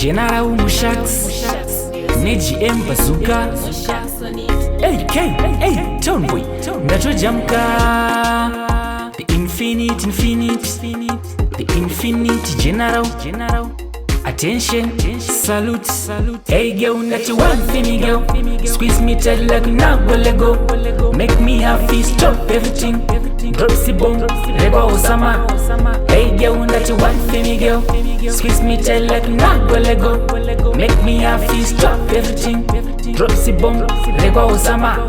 General Mushax, Neji M Bazooka, hey, hey, Tone Boy, Nacho Jamka, the infinite, the infinite General. Attention, salute. Hey girl, not you want for me, girl. Squeeze me tight like now, let go. Make me happy, stop everything. Drop the bomb, Reba Osama. Hey girl, not you want for me, girl. Squeeze me tight like now, let go. Make me happy, stop everything. Drop the bomb, Reba Osama.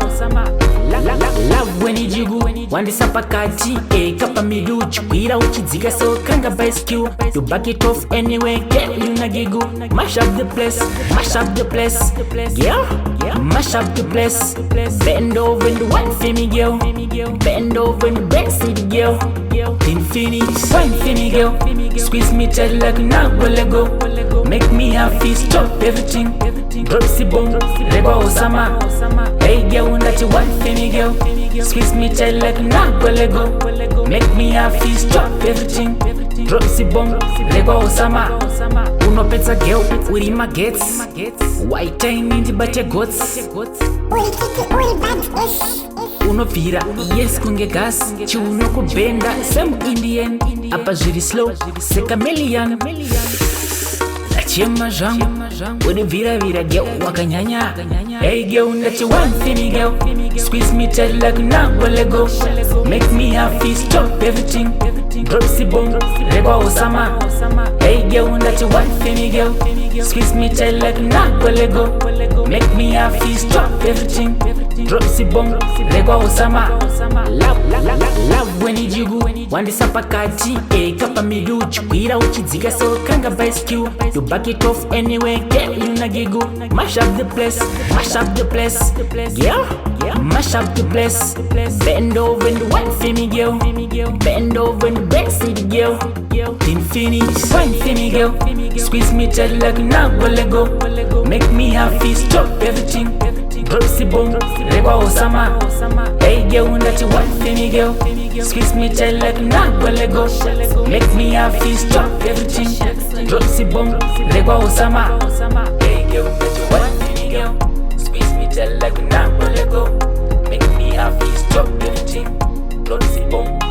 Love when you jigu wandi sapakati kapa midu chukwira uchidzika so kanga bicycle you back it off anyway get you na gigu mash up the place girl mash up the place bend over and wine for me girl bend over and bend city girl infinite wine for me girl squeeze me tight like now let go make me happy stop everything drop the bomb Reba Osama hey girl that you want for me girl squeeze me tight like now let go make me happy stop everything drop the bomb Reba Osama unopetsa girl uri magets white time in the bate goats unopfira yes kunge gas chiuno kubenda some Indian apa zviri slow seka million Chema jangu, uri vira girl wakanyanya. Hey girl, that you want for me girl. Squeeze me tight like now, let go. Make me happy, stop everything. Drop the bomb, Reba Osama. Hey girl, that you want for me girl. Squeeze me tight like now, let go. Make me happy, stop everything. Drop the bomb, Reba Osama. Love when you jigu, wandi sapakati kapa midu chukwira uchidzika so kanga bicycle you back it off anyway get you na gigu mash up the place girl mash up the place bend over and wine for me girl bend over and bend city girl infinite wine for me girl squeeze me tight like now let go make me happy stop everything drop the bomb Reba Osama hey girl that you want for me girl squeeze me tight like now let go make me happy stop everything drop the bomb Reba Osama hey girl that you want for me girl squeeze me tight like now let go make me happy stop everything drop the bomb